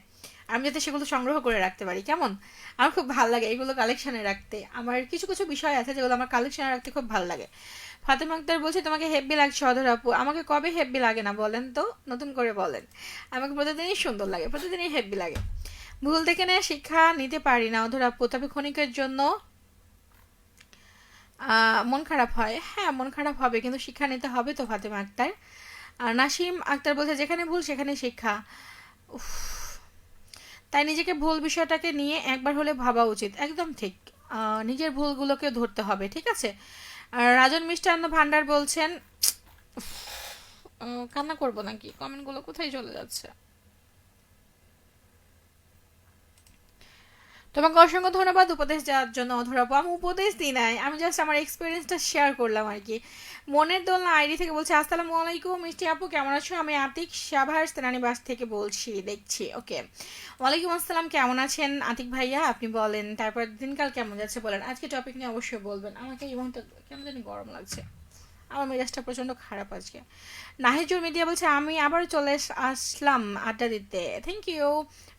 আমি যাতে সেগুলো সংগ্রহ করে রাখতে পারি, কেমন? আমার খুব ভালো লাগে এগুলো কালেকশনে রাখতে, আমার কিছু কিছু বিষয় আছে যেগুলো আমার কালেকশনে রাখতে খুব ভালো লাগে। ফাতেমা আক্তার বলছে তোমাকে হেব্বি লাগছে অধর আপু, আমাকে কবে হেব্বি লাগে না বলেন তো, নতুন করে বলেন। আমাকে প্রতিদিনই সুন্দর লাগে, প্রতিদিনই হেব্বি লাগে। ভুল দেখে নেয় শিক্ষা নিতে পারি না অধর আপু, তবে ক্ষণিকের জন্য মন খারাপ হয়, হ্যাঁ মন খারাপ হবে, কিন্তু শিক্ষা নিতে হবে তো ফাতেমা আক্তার। আর নাসিম আক্তার বলছে যেখানে ভুল সেখানে শিক্ষা। উফ, তাই নিজেকে ভুল বিষয়টাকে নিয়ে একবার হলে ভাবা উচিত, একদম ঠিক। নিজের ভুলগুলোকে ধরতে হবে, ঠিক আছে? আর রাজন মিষ্টান্ন ভান্ডার বলছেন, কান্না করবো নাকি, কমেন্টগুলো কোথায় চলে যাচ্ছে? তোমাকে অসংখ্য ধন্যবাদ উপদেশ দেওয়ার জন্য অধর আপু, আমি উপদেশ দিই নাই, আমি জাস্ট আমার এক্সপিরিয়েন্সটা শেয়ার করলাম আর কি। মনের দোলনা আইডি থেকে বলছে আসসালামু আলাইকুম মিষ্টি আপু, কেমন আছো? আমি আতিক সাভার সেনানিবাস থেকে বলছি, দেখছি। ওকে, ওয়ালাইকুম আসসালাম, কেমন আছেন আতিক ভাইয়া? আপনি বলেন, তারপর দিনকাল কেমন যাচ্ছে বলেন, আজকে টপিক নিয়ে অবশ্যই বলবেন। আমাকে এই মুহূর্তে কেন জানি গরম লাগছে, আমার মেজাজটা প্রচন্ড খারাপ আজকে। নাহিজুর মিডিয়া বলছে আমি আবার চলে আসলাম আড্ডা দিতে, থ্যাংক ইউ।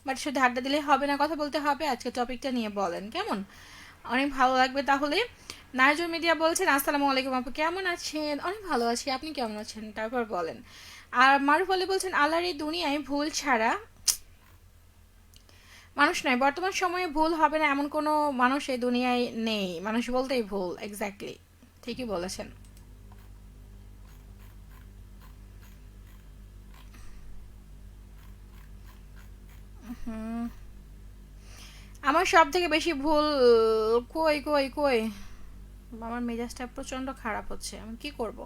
বাট শুধু আড্ডা দিলে হবে না, কথা বলতে হবে, আজকে টপিকটা নিয়ে বলেন কেমন, অনেক ভালো লাগবে তাহলে। নাহিজুর মিডিয়া বলছেন আসসালামু আলাইকুম আপু, কেমন আছেন? অনেক ভালো আছি, আপনি কেমন আছেন? তারপর বলেন। আর মারুফ আলী বলছেন আল্লাহর এই দুনিয়ায় ভুল ছাড়া মানুষ নয়, বর্তমান সময়ে ভুল হবে না এমন কোনো মানুষ এই দুনিয়ায় নেই, মানুষ বলতেই ভুল, এক্স্যাক্টলি, ঠিকই বলেছেন। হুম, আমার সব থেকে বেশি ভুল, কই কই কই, আমার মেজাজটা প্রচন্ড খারাপ হচ্ছে, আমি কি করব?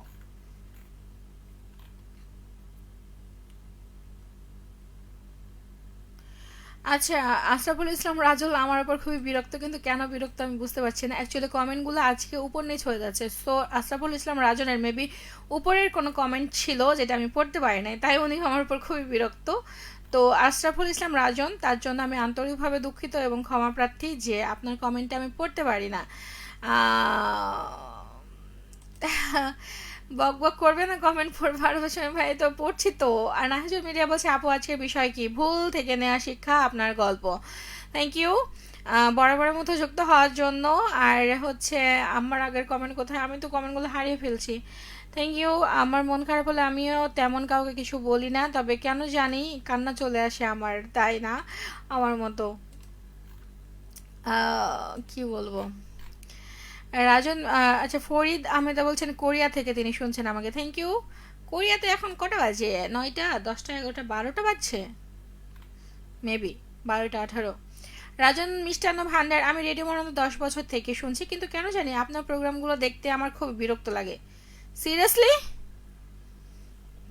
আচ্ছা, আশরাফুল ইসলাম রাজুল আমার উপর খুবই বিরক্ত, কিন্তু কেন বিরক্ত আমি বুঝতে পারছি না। অ্যাকচুয়ালি কমেন্টগুলো আজকে উপর নিচ হয়ে যাচ্ছে, সো আশরাফুল ইসলাম রাজনের মেবি উপরের কোনো কমেন্ট ছিল যেটা আমি পড়তে পারি নাই, তাই উনি আমার উপর খুবই বিরক্ত। তো আশরাফুল ইসলাম রাজন, তার জন্য আমি আন্তরিকভাবে দুঃখিত এবং ক্ষমা প্রার্থী যে আপনার কমেন্টটা আমি পড়তে পারি না। বক বক করবে না, কমেন্ট পড়বো আরো সময় ভাই, তো পড়ছি তো। আর নাহিজুল মিডিয়া বলছে আপু আজকের বিষয় কি, ভুল থেকে নেওয়া শিক্ষা আপনার গল্প। থ্যাংক ইউ বরাবরের মতো যুক্ত হওয়ার জন্য। আর হচ্ছে আমার আগের কমেন্ট কোথায়, আমি তো কমেন্টগুলো হারিয়ে ফেলছি। Thank you. আমার মন খারাপ হলে আমিও তেমন কাউকে কিছু বলি না, তবে কেন জানি কান্না চলে আসে আমার, তাই না আমার মতো? কি বলবো। রাজন আচ্ছা, ফরিদ আহমেদা বলছেন কোরিয়া থেকে তিনি শুনছেন আমাকে, থ্যাংক ইউ। কোরিয়াতে এখন কটা বাজে? 9টা, 10টা, 11টা, 12টা বাজছে মেবি, 12টা 18। রাজন মিষ্টান্ন ভান্ডার, আমি রেডিও মনে 10 বছর থেকে শুনছি, কিন্তু কেন জানি আপনার প্রোগ্রামগুলো দেখতে আমার খুব বিরক্ত লাগে। সিরিয়াসলি?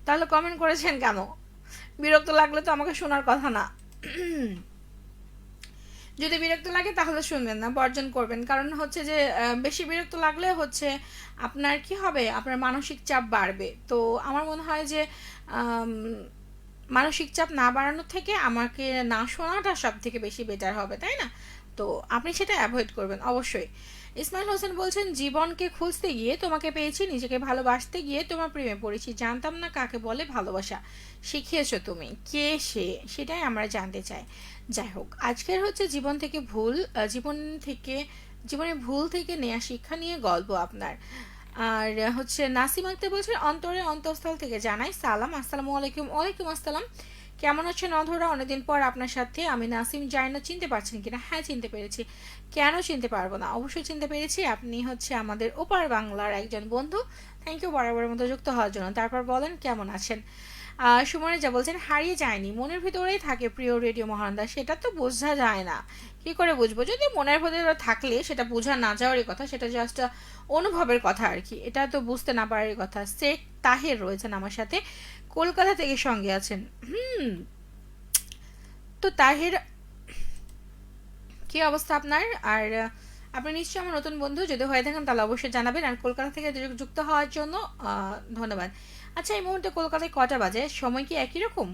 তাহলে কমেন্ট করেছেন কেন? বিরক্ত লাগলে তো আমাকে শোনার কথা না। যদি বিরক্ত লাগে তাহলে শুনবেন না, বর্জন করবেন। কারণ হচ্ছে যে বেশি বিরক্ত লাগলে হচ্ছে আপনার কি হবে, আপনার মানসিক চাপ বাড়বে। তো আমার মনে হয় যে আম, মানসিক চাপ না বাড়ানোর থেকে আমাকে না শোনাটা সব থেকে বেশি বেটার হবে, তাই না? তো আপনি সেটা অ্যাভয়েড করবেন অবশ্যই। ইসমাইল হোসেন বলছেন, জীবনকে খুঁজতে গিয়ে তোমাকে পেয়েছি, নিজেকে ভালোবাসতে গিয়ে তোমার প্রেমে পড়েছি, জানতাম না কাকে বলে ভালোবাসা, শিখিয়েছো তুমি, কে সে, সেটাই আমরা জানতে চাই। যাই হোক, আজকের হচ্ছে জীবন থেকে ভুল, জীবনের ভুল থেকে নেয়া শিক্ষা নিয়ে গল্প আপনার। আর হচ্ছে নাসিম আক্তার বলছেন, অন্তরে অন্তঃস্থল থেকে জানাই সালাম, আসসালামু আলাইকুম। ওয়ালাইকুম আসসালাম। কেমন আছেন অধরা? অনেকদিন পর আপনার সাথে। আমি নাসিম, জানি না চিনতে পারছেন কিনা। হ্যাঁ, চিনতে পেরেছি। কেন চিনতে পারবো না, অবশ্যই চিনতে পেরেছি। আপনি হচ্ছে আমাদের ওপার বাংলার একজন বন্ধু। থ্যাংক ইউ বরাবরের মতো যুক্ত হওয়ার জন্য। তারপর বলেন কেমন আছেন। সুমনে যা বলছেন, হারিয়ে যায়নি, মনের ভিতরেই থাকে প্রিয় রেডিও মহানদা, সেটা তো বোঝা যায় না। কি করে বুঝবো? যদি মনের ভিতরে থাকলে সেটা বোঝা না যাওয়ারই কথা, সেটা জাস্ট অনুভবের কথা আর কি, এটা তো বুঝতে না পারার কথা। শেখ তাহের রয়েছেন আমার সাথে, কলকাতা থেকে সঙ্গে আছেন। তো তাহের, কি অবস্থা আপনার? আর আপনি নিশ্চয়ই আমার নতুন বন্ধু, যদি হয়ে থাকেন তাহলে অবশ্যই জানাবেন। আর কলকাতা থেকে যুক্ত হওয়ার জন্য ধন্যবাদ। আচ্ছা, এই মুহূর্তে কলকাতায় কটা বাজে? সময় কি একই রকম?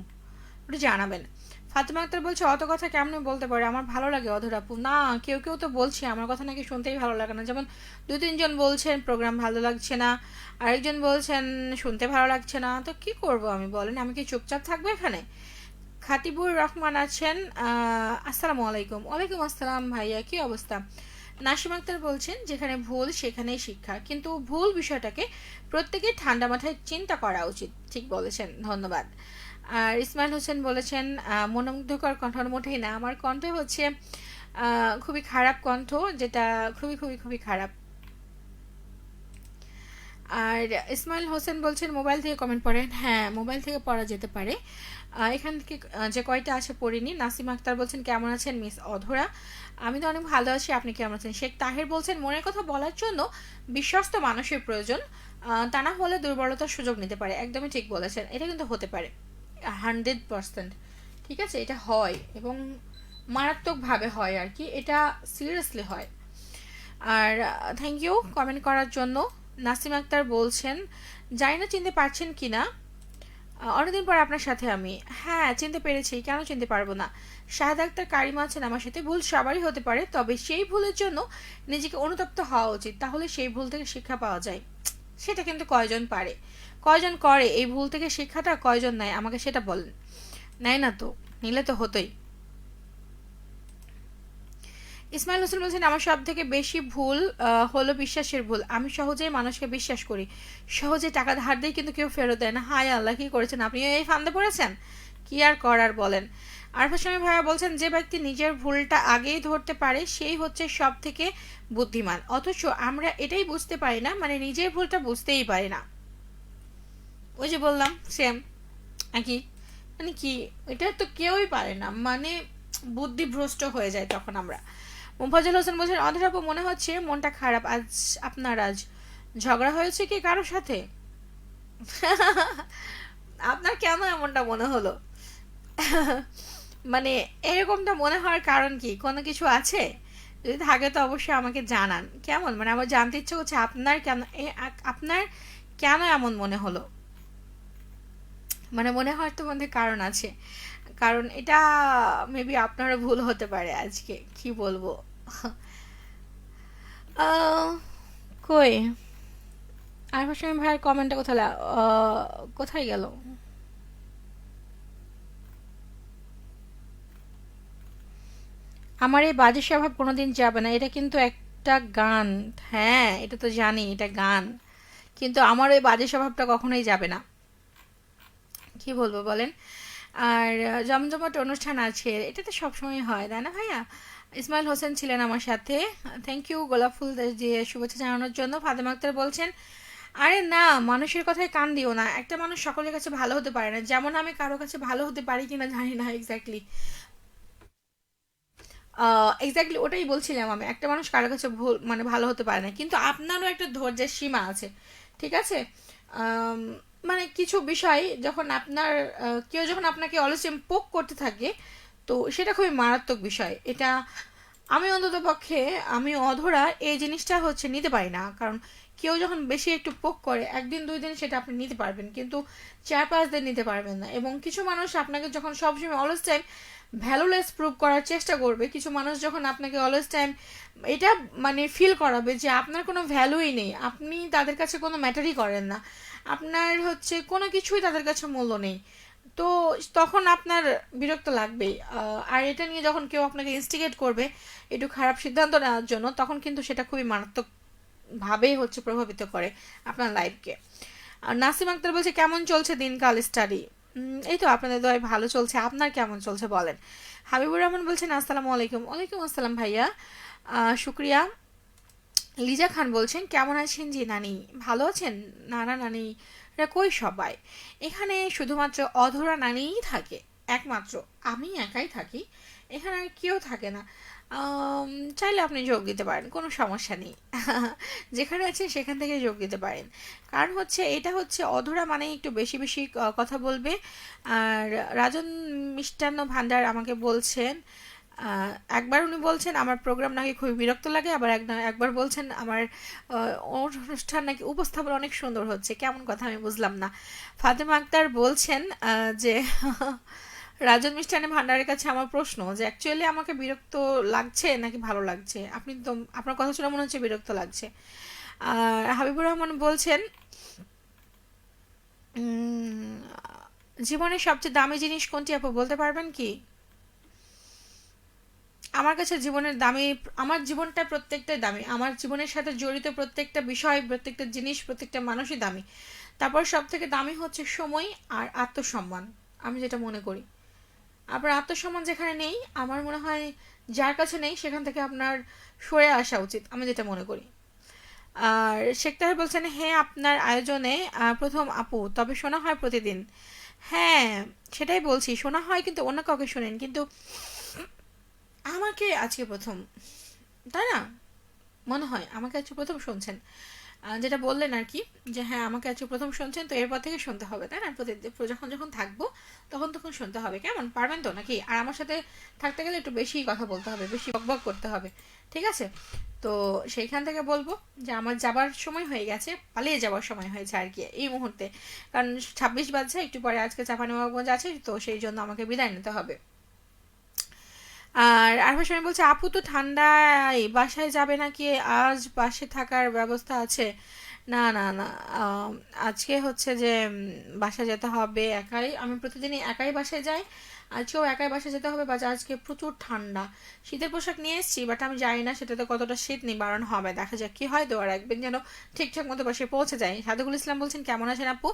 একটু জানাবেন। ফাতেমা আক্তার বলছে, অত কথা কেমন বলতে পারে, আমার ভালো লাগে অধর আপু। না, কেউ কেউ তো বলছে আমার কথা নাকি শুনতেই ভালো লাগে না। যেমন দু তিনজন বলছেন প্রোগ্রাম ভালো লাগছে না, আরেকজন বলছেন শুনতে ভালো লাগছে না। তো কি করব আমি, বলেন? আমি কি চুপচাপ থাকবো এখানে? খাতিবুর রহমান আছেন, আসসালামু আলাইকুম। ওয়ালাইকুম আসসালাম ভাইয়া, কি অবস্থা? নাসিম আক্তার বলছেন, যেখানে ভুল সেখানেই শিক্ষা, কিন্তু ভুল বিষয়টাকে প্রত্যেকের ঠান্ডা মাথায় চিন্তা করা উচিত। ঠিক বলেছেন, ধন্যবাদ। আর ইসমাইল হোসেন বলেছেন, মনোমুগ্ধকর কণ্ঠ। মোটেই না, আমার কণ্ঠ হচ্ছে খুবই খারাপ কণ্ঠ, যেটা খুবই খুবই খুবই খারাপ। আর ইসমাইল হোসেন বলছেন, মোবাইল থেকে কমেন্ট পড়েন। হ্যাঁ, মোবাইল থেকে পড়া যেতে পারে। এখান থেকে যে কয়টা আছে পড়িনি। নাসিম আক্তার বলছেন, কেমন আছেন মিস অধরা? আমি তো অনেক ভালো আছি, আপনি কেমন আছেন? শেখ তাহের বলছেন, মনের কথা বলার জন্য বিশ্বস্ত মানুষের প্রয়োজন, তা না হলে দুর্বলতার সুযোগ নিতে পারে। একদমই ঠিক বলেছেন, এটা কিন্তু হতে পারে 100%। ঠিক আছে, এটা হয় এবং মারাত্মকভাবে হয় আর কি, এটা সিরিয়াসলি হয়। আর থ্যাংক ইউ কমেন্ট করার জন্য। নাসিম আক্তার বলছেন, জানি না চিনতে পারছেন কিনা, অনেকদিন পর আপনার সাথে আমি। হ্যাঁ, চিনতে পেরেছি, কেন চিনতে পারবো না। শাহাদ আক্তার কারিমা আছেন আমার সাথে। ভুল সবারই হতে পারে, তবে সেই ভুলের জন্য নিজেকে অনুতপ্ত হওয়া উচিত, তাহলে সেই ভুল থেকে শিক্ষা পাওয়া যায়। সেটা কিন্তু কয়জন পারে, কয়জন করে এই ভুল থেকে শিক্ষাটা, কয়জন নেয় আমাকে সেটা বলেন। নেয় না তো, নিলে তো হতোই। ইসমাইল হোসেন বলছেন, আমার সব থেকে বেশি ভুল হলো বিশ্বাসের ভুল। আমি সহজেই মানুষকে বিশ্বাস করি, সহজে টাকা ধার দিয়ে কিন্তু কেউ ফেরত দেয় না। হায় আল্লাহ, কি করেছেন আপনি, এই ফান্দে পড়েছেন? কি আর করার বলেন। আরফা স্বামী ভাইয়া বলছেন, যে ব্যক্তি নিজের ভুলটা আগেই ধরতে পারে সেই হচ্ছে সব থেকে বুদ্ধিমান, অথচ আমরা এটাই বুঝতে পারি না, মানে নিজের ভুলটা বুঝতেই পারি না। ওই যে বললাম, সেম একই, মানে কি, এটা তো কেউই পারে না, মানে বুদ্ধিভ্রষ্ট হয়ে যায় তখন আমরা। মোফাজ্জল হোসেন বলছেন, অধরাপু মনে হচ্ছে মনটা খারাপ আজ আপনার। আজ ঝগড়া হয়েছে কি কারোর সাথে? আপনার কেন এমনটা মনে হলো? মানে এরকমটা মনে হওয়ার কারণ কি, কোনো কিছু আছে? যদি থাকে তো অবশ্যই আমাকে জানান। কেমন, মানে আমার জানতে ইচ্ছে হচ্ছে আপনার কেন, আপনার কেন এমন মনে হলো। মানে মনে হওয়ার তো মধ্যে কারণ আছে, কারণ এটা মেবি আপনারও ভুল হতে পারে আজকে, কি বলবো। আহ, কই, আরিফ হোসেন ভাইয়ের কমেন্টটা কোথায় কোথায় গেল? আমার এই বাজে স্বভাব কোনোদিন যাবে না, এটা কিন্তু একটা গান। হ্যাঁ, এটা তো জানি, এটা গান, কিন্তু আমার ওই বাজে স্বভাবটা কখনোই যাবে না। কি বলবো বলেন। আর জমজমাট অনুষ্ঠান আছে, এটা তো সবসময় হয়, তাই না ভাইয়া? ইসমাইল হোসেন ছিলেন আমার সাথে। থ্যাংক ইউ গোলাপ ফুল দিয়ে শুভেচ্ছা জানানোর জন্য। ফাতেমা আক্তার বলছেন, আরে না, মানুষের কথায় কান দিও না, একটা মানুষ সকলের কাছে ভালো হতে পারে না, যেমন আমি কারো কাছে ভালো হতে পারি কিনা জানি না। এক্স্যাক্টলি, এক্স্যাক্টলি ওটাই বলছিলাম আমি, একটা মানুষ কারো কাছে ভুল মানে ভালো হতে পারে না, কিন্তু আপনারও একটা ধৈর্যের সীমা আছে। ঠিক আছে, আম, মানে কিছু বিষয় যখন আপনার কেউ যখন আপনাকে অলসেম পোক করতে থাকে, তো সেটা খুবই মারাত্মক বিষয়। এটা আমি অন্তত পক্ষে আমি অধরা এই জিনিসটা হচ্ছে নিতে পারি না, কারণ কেউ যখন বেশি একটু পোক করে একদিন দুই দিন সেটা আপনি নিতে পারবেন, কিন্তু 4-5 দিন নিতে পারবেন না। এবং কিছু মানুষ আপনাকে যখন সবসময় অলওয়েজ টাইম ভ্যালুলেস প্রুভ করার চেষ্টা করবে, কিছু মানুষ যখন আপনাকে অলওয়েজ টাইম এটা মানে ফিল করাবে যে আপনার কোনো ভ্যালুই নেই, আপনি তাদের কাছে কোনো ম্যাটারই করেন না, আপনার হচ্ছে কোনো কিছুই তাদের কাছে মূল্য নেই, তো তখন আপনার বিরক্ত লাগবেই। আর এটা নিয়ে যখন কেউ আপনাকে ইনস্টিগেট করবে একটু খারাপ সিদ্ধান্ত নেওয়ার জন্য, তখন কিন্তু সেটা খুবই মারাত্মক ভাবেই হচ্ছে প্রভাবিত করে আপনার লাইফকে। আর নাসিম আক্তার বলছে কেমন চলছে দিনকাল স্টাডি? এই তো আপনাদের দয় ভালো চলছে, আপনার কেমন চলছে বলেন। হাবিবুর রহমান বলছেন আসসালামু আলাইকুম। ওয়ালাইকুম আসসালাম ভাইয়া, শুক্রিয়া। লিজা খান বলছেন কেমন আছেন জি নানি? ভালো আছেন? নানা নানি এরা কই সবাই? এখানে শুধুমাত্র অধরা নানিই থাকে, একমাত্র আমি একাই থাকি, এখানে আর কেউ থাকে না। চাইলে আপনি যোগ দিতে পারেন, কোনো সমস্যা নেই। যেখানে আছেন সেখান থেকে যোগ দিতে পারেন। কারণ হচ্ছে এটা হচ্ছে অধরা মানে একটু বেশি বেশি কথা বলবে। আর রাজন মিষ্টান্ন ভান্ডার আমাকে বলছেন, একবার উনি বলছেন আমার প্রোগ্রাম নাকি খুবই বিরক্ত লাগে, আবার একবার বলছেন আমার অনুষ্ঠান নাকি উপস্থাপন অনেক সুন্দর হচ্ছে। কেমন কথা আমি বুঝলাম না। ফাতেমা আক্তার বলছেন যে রাজন মিষ্টান্ন ভান্ডারের কাছে আমার প্রশ্ন যে অ্যাকচুয়ালি আমাকে বিরক্ত লাগছে নাকি ভালো লাগছে? আপনি তো আপনার কথা শুনে মনে হচ্ছে বিরক্ত লাগছে। আর হাবিবুর রহমান বলছেন জীবনের সবচেয়ে দামি জিনিস কোনটি আপু বলতে পারবেন কি? আমার কাছে জীবনের দামি, আমার জীবনটা প্রত্যেকটাই দামি, আমার জীবনের সাথে জড়িত প্রত্যেকটা বিষয়, প্রত্যেকটা জিনিস, প্রত্যেকটা মানুষই দামি। তারপর সব থেকে দামি হচ্ছে সময় আর আত্মসম্মান, আমি যেটা মনে করি। আপনার আত্মসম্মান যেখানে নেই, আমার মনে হয় যার কাছে নেই সেখান থেকে আপনার সরে আসা উচিত, আমি যেটা মনে করি। আর শেখ তাহের বলছেন হ্যাঁ আপনার আয়োজনে প্রথম আপু, তবে শোনা হয় প্রতিদিন। হ্যাঁ, সেটাই বলছি, শোনা হয় কিন্তু অন্য কাউকে শোনেন, কিন্তু আমাকে আজকে প্রথম, তাই না? মনে হয় আমাকে আজকে প্রথম শুনছেন। যেটা বললেন আর কি, যে হ্যাঁ আমাকে আজকে প্রথম শুনছেন, তো এরপর থেকে শুনতে হবে, তাই না? প্রতিদিন যখন যখন থাকবো তখন তখন শুনতে হবে, কেমন পারবেন তো নাকি? আর আমার সাথে থাকতে গেলে একটু বেশি কথা বলতে হবে, বেশি বকবক করতে হবে, ঠিক আছে? তো সেইখান থেকে বলবো যে আমার যাবার সময় হয়ে গেছে, পালিয়ে যাওয়ার সময় হয়েছে আর কি এই মুহূর্তে, কারণ 26 বাজছে, একটু পরে আজকে চাঁপানেওয়াগঞ্জ আছে, তো সেই জন্য আমাকে বিদায় নিতে হবে। আর আরফা সময় বলছে আপু তো ঠান্ডায় বাসায় যাবে নাকি? আজ বাসে থাকার ব্যবস্থা আছে? না না না, আজকে হচ্ছে যে বাসায় যেতে হবে একাই, আমি প্রতিদিনই একাই বাসায় যাই, আজকেও একাই বাসায় যেতে হবে। বাজার আজকে প্রচুর ঠান্ডা, শীতের পোশাক নিয়ে এসেছি, বাট আমি জানি না সেটাতে কতটা শীত নিবারণ হবে, দেখা যাক কি হয়। দোয়া রাখবেন যেন ঠিকঠাক মতো বাসায় পৌঁছে যায়। সাদেকুল ইসলাম বলছেন কেমন আছেন আপু?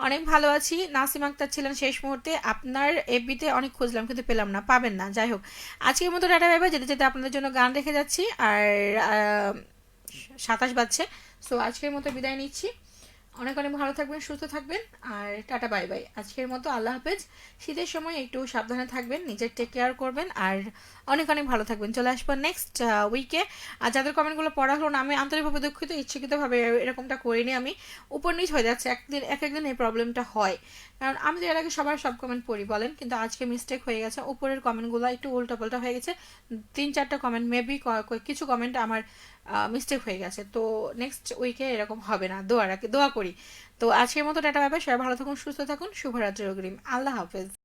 অনেক ভালো আছি। নাসিম আক্তার ছিলেন শেষ মুহূর্তে, আপনার এফবিতে অনেক খুঁজলাম কিন্তু পেলাম না, পাবেন না। যাই হোক, আজকের মতো টাটা বাই বাই, যেতে যেতে আপনাদের জন্য গান রেখে যাচ্ছি। আর 27 বাজছে, সো আজকের মতো বিদায় নিচ্ছি। অনেক অনেক ভালো থাকবেন, সুস্থ থাকবেন, আর টাটা বাই বাই। আজকের মতো আল্লাহ হাফেজ। শীতের সময় একটু সাবধানে থাকবেন, নিজের টেক কেয়ার করবেন, আর অনেক অনেক ভালো থাকবেন। চলে আসবো নেক্সট উইকে। আর যাদের কমেন্টগুলো পড়া হলো না, আমি আন্তরিকভাবে দুঃখিত, ইচ্ছাকৃতভাবে এরকমটা করিনি, আমি উপর নিচ হয়ে যাচ্ছে একদিন এক একদিন, এই প্রবলেমটা হয়, কারণ আমি তো এর আগে সবার সব কমেন্ট পড়ি বলেন, কিন্তু আজকে মিস্টেক হয়ে গেছে, উপরের কমেন্টগুলো একটু উল্টাপাল্টা হয়ে গেছে, 3-4টা কমেন্ট মেবি, কিছু কমেন্ট আমার মিস্টেক হয়ে গেছে, তো নেক্সট উইকে এরকম হবে না, দোয়া রাখি, দোয়া করি। তো আজকের মতো টাটা, ব্যাপার, সবাই ভালো থাকুন, সুস্থ থাকুন, শুভরাত্রি অগ্রিম, আল্লাহ হাফেজ।